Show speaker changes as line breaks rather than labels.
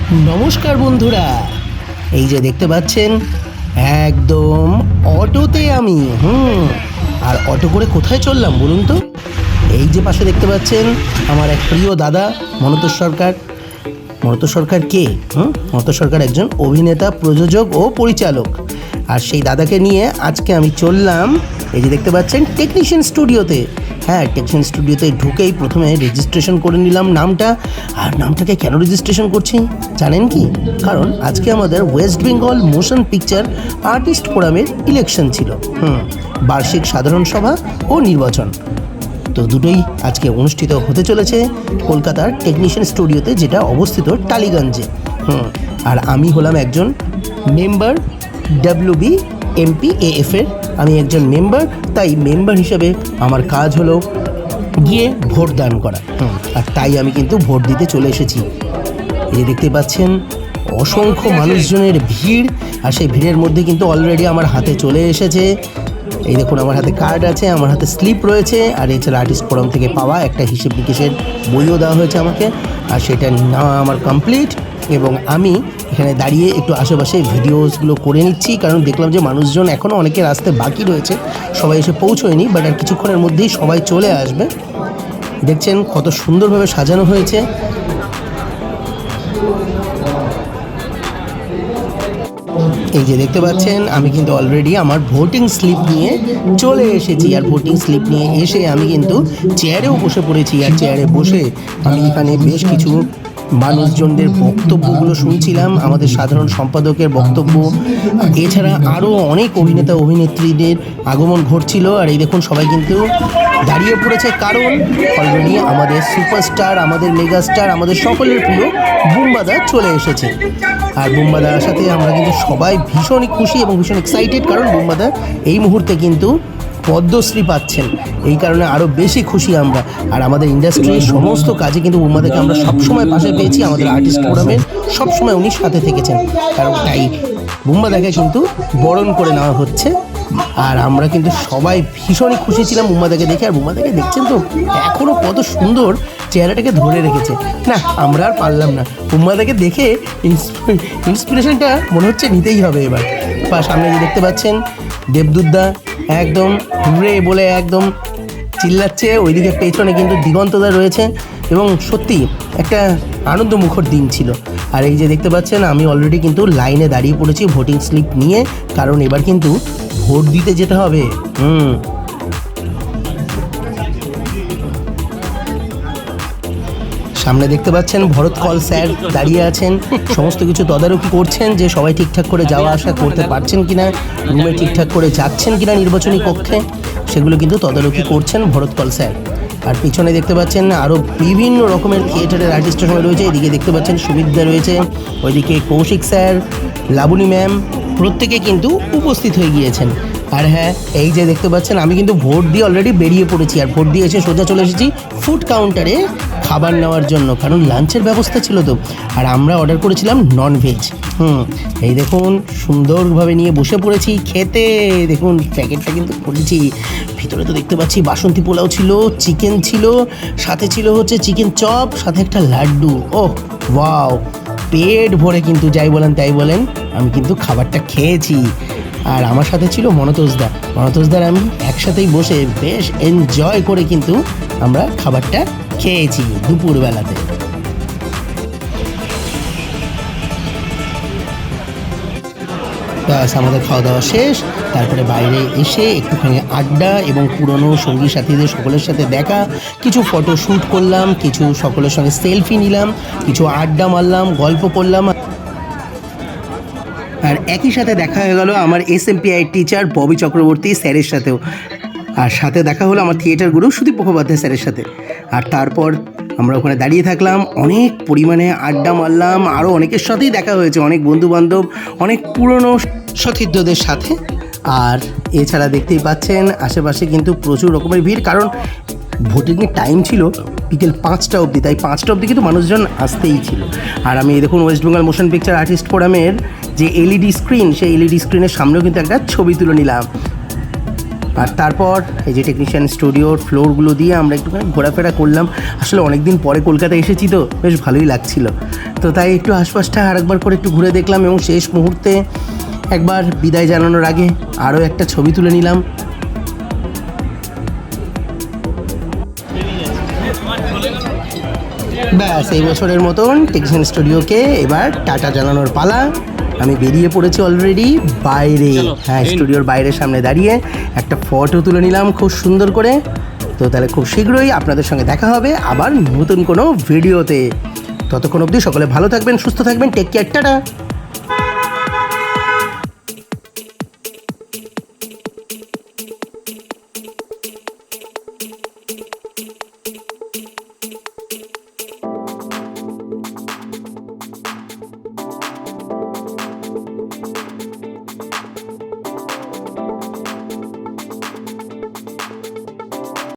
নমস্কার বন্ধুরা, এই যে দেখতে পাচ্ছেন একদম অটোতে আমি আর অটো করে কোথায় চললাম বলুন তো? এই যে পাশে দেখতে পাচ্ছেন আমার এক প্রিয় দাদা মনতোষ সরকার। মনতোষ সরকার কে? মনতোষ সরকার একজন অভিনেতা, প্রযোজক ও পরিচালক। আর সেই দাদাকে নিয়ে আজকে আমি চললাম এই যে দেখতে পাচ্ছেন টেকনিশিয়ান স্টুডিওতে। হ্যাঁ, টেকনিশিয়ান স্টুডিওতে ঢুকেই প্রথমে রেজিস্ট্রেশন করে নিলাম নামটা। আর নামটাকে কেন রেজিস্ট্রেশন করছি জানেন কি? কারণ আজকে আমাদের West Bengal motion picture artist ফোরামের ইলেকশন ছিল। বার্ষিক সাধারণ সভা ও নির্বাচন, তো দুটোই আজকে অনুষ্ঠিত হতে চলেছে কলকাতার টেকনিশিয়ান স্টুডিওতে, যেটা অবস্থিত টালিগঞ্জে। আর আমি হলাম একজন মেম্বার WBMPAF এর। আমি একজন মেম্বার, তাই মেম্বার হিসেবে আমার কাজ হলো গিয়ে ভোট দান করা। আর তাই আমি কিন্তু ভোট দিতে চলে এসেছি। এই দেখতে পাচ্ছেন অসংখ্য মানুষজনের ভিড়, আর সেই ভিড়ের মধ্যে কিন্তু অলরেডি আমার হাতে চলে এসেছে, এই দেখুন আমার হাতে কার্ড আছে, আমার হাতে স্লিপ রয়েছে, আর এছাড়া আর্টিস্ট ফোরাম থেকে পাওয়া একটা হিসেব নিকেশের বইও দেওয়া হয়েছে আমাকে। আর সেটা নেওয়া আমার কমপ্লিট, এবং আমি এখানে দাঁড়িয়ে একটু আশেপাশে ভিডিওসগুলো করে নিচ্ছি, কারণ দেখলাম যে মানুষজন এখনও অনেকের আসতে বাকি রয়েছে, সবাই এসে পৌঁছয়নি, বাট আর কিছুক্ষণের মধ্যেই সবাই চলে আসবে। দেখছেন কত সুন্দরভাবে সাজানো হয়েছে। এই যে দেখতে পাচ্ছেন আমি কিন্তু অলরেডি আমার ভোটিং স্লিপ নিয়ে চলে এসেছি, আর ভোটিং স্লিপ নিয়ে এসে আমি কিন্তু চেয়ারেও বসে পড়েছি। আর চেয়ারে বসে আমি এখানে বেশ কিছু মানুষজনদের বক্তব্যগুলো শুনছিলাম, আমাদের সাধারণ সম্পাদকের বক্তব্য, এছাড়া আরও অনেক অভিনেতা অভিনেত্রীদের আগমন ঘটছিল। আর এই দেখুন সবাই কিন্তু দাঁড়িয়ে পড়েছে, কারণ অলরেডি আমাদের সুপারস্টার, আমাদের মেগাস্টার, আমাদের সকলের প্রিয় বুম্বাদা চলে এসেছে। আর বুম্বাদার সাথে আমরা কিন্তু সবাই ভীষণই খুশি এবং ভীষণ এক্সাইটেড, কারণ বুম্বাদা এই মুহূর্তে কিন্তু পদ্মশ্রী পাচ্ছেন, এই কারণে আরও বেশি খুশি আমরা। আর আমাদের ইন্ডাস্ট্রির সমস্ত কাজে কিন্তু বুম্বাদাকে আমরা সবসময় পাশে পেয়েছি, আমাদের আর্টিস্ট ফোরামের সবসময় উনি সাথে থেকেছেন, কারণ তাই বুম্বাদাকে কিন্তু বরণ করে নেওয়া হচ্ছে। আর আমরা কিন্তু সবাই ভীষণই খুশি ছিলাম বুম্বাদাকে দেখে। আর বুম্বাদাকে দেখছেন তো এখনও কত সুন্দর চেহারাটাকে ধরে রেখেছে। না, আমরা আর পারলাম না, বুম্বাদাকে দেখে ইন্সপিরেশনটা মনে হচ্ছে নিতেই হবে এবার। বা সামনে যে দেখতে পাচ্ছেন দেবদূতদা একদম হুররে বলে একদম চিল্লাচ্ছে, ওইদিকে পেছনে কিন্তু দিগন্তদা রয়েছে, এবং সত্যি একটা আনন্দমুখর দিন ছিল। আর এই যে দেখতে পাচ্ছেন আমি অলরেডি কিন্তু লাইনে দাঁড়িয়ে পড়েছি ভোটিং স্লিপ নিয়ে, কারণ এবার কিন্তু ভোট দিতে যেতে হবে। সামনে দেখতে পাচ্ছেন ভরত কল স্যার দাঁড়িয়ে আছেন, সমস্ত কিছু তদারকি করছেন যে সবাই ঠিকঠাক করে যাওয়া আসা করতে পারছেন কিনা, রুমে ঠিকঠাক করে যাচ্ছেন কিনা নির্বাচনী কক্ষে, সেগুলো কিন্তু তদারকি করছেন ভরত কল স্যার। আর পিছনে দেখতে পাচ্ছেন আরও বিভিন্ন রকমের থিয়েটারের আর্টিস্টের সঙ্গে রয়েছে। এদিকে দেখতে পাচ্ছেন সুবিধা রয়েছে, ওইদিকে কৌশিক স্যার, লাবণী ম্যাম, প্রত্যেকে কিন্তু উপস্থিত হয়ে গিয়েছেন। আর হ্যাঁ, এই যে দেখতে পাচ্ছেন আমি কিন্তু ভোট দিয়ে অলরেডি বেরিয়ে পড়েছি, আর ভোট দিয়ে এসে সোজা চলে এসেছি ফুড কাউন্টারে খাবার নেওয়ার জন্য, কারণ লাঞ্চের ব্যবস্থা ছিল তো। আর আমরা অর্ডার করেছিলাম ননভেজ। এই দেখুন সুন্দরভাবে নিয়ে বসে পড়েছি খেতে। দেখুন প্যাকেটটা কিন্তু খুলেছি, ভিতরে তো দেখতে পাচ্ছি বাসন্তী পোলাও ছিল, চিকেন ছিল, সাথে ছিল হচ্ছে চিকেন চপ, সাথে একটা লাড্ডু। ওহ ওয়াও, পেট ভরে কিন্তু যাই বলেন তাই বলেন আমি কিন্তু খাবারটা খেয়েছি। আর আমার সাথে ছিল মনতোষদার আমি একসাথেই বসে বেশ এনজয় করে কিন্তু আমরা খাবারটা খেয়েছি দুপুরবেলাতে। ব্যাস আমাদের খাওয়া দাওয়া শেষ, তারপরে বাইরে এসে একটুখানি আড্ডা এবং পুরনো সঙ্গী সাথীদের সকলের সাথে দেখা, কিছু ফটো শ্যুট করলাম, কিছু সকলের সঙ্গে সেলফি নিলাম, কিছু আড্ডা মারলাম, গল্প করলাম। আর একই সাথে দেখা হয়ে গেল আমার SMPI টিচার ববি চক্রবর্তী স্যারের সাথেও, আর সাথে দেখা হলো আমার থিয়েটার গুরু সুদীপ মুখোপাধ্যায় স্যারের সাথে। আর তারপর আমরা ওখানে দাঁড়িয়ে থাকলাম, অনেক পরিমাণে আড্ডা মারলাম, আরও অনেকের সাথেই দেখা হয়েছে, অনেক বন্ধুবান্ধব, অনেক পুরনো সতীর্থদের সাথে। আর এছাড়া দেখতেই পাচ্ছেন আশেপাশে কিন্তু প্রচুর রকমের ভিড়, কারণ ভোটিংয়ের টাইম ছিল বিকেল 5টা অবধি, তাই 5টা অবধি কিন্তু মানুষজন আসতেই ছিল। আর আমি দেখুন West Bengal motion picture artist ফোরামের যে LED স্ক্রিন, সেই LED স্ক্রিনের সামনেও কিন্তু একটা ছবি তুলে নিলাম। আর তারপর এই যে টেকনিশিয়ান স্টুডিওর ফ্লোরগুলো দিয়ে আমরা একটুখানি ঘোরাফেরা করলাম। আসলে অনেক দিন পরে কলকাতায় এসেছি তো বেশ ভালোই লাগছিল, তো তাই একটু আশপাশটা আরেকবার করে একটু ঘুরে দেখলাম এবং শেষ মুহূর্তে একবার বিদায় জানানোর আগে আরও একটা ছবি তুলে নিলাম। ব্যাস এই বছরের মতন টেকনিশিয়ান স্টুডিওকে এবার টাটা জানানোর পালা। আমি বেরিয়ে পড়েছি অলরেডি বাইরে। হ্যাঁ, স্টুডিওর বাইরের সামনে দাঁড়িয়ে একটা ফটো তুলে নিলাম খুব সুন্দর করে। তো তাহলে খুব শীঘ্রই আপনাদের সঙ্গে দেখা হবে আবার নতুন কোনো ভিডিওতে। ততক্ষণ অবধি সকলে ভালো থাকবেন, সুস্থ থাকবেন, টেক কেয়ার, টাটা।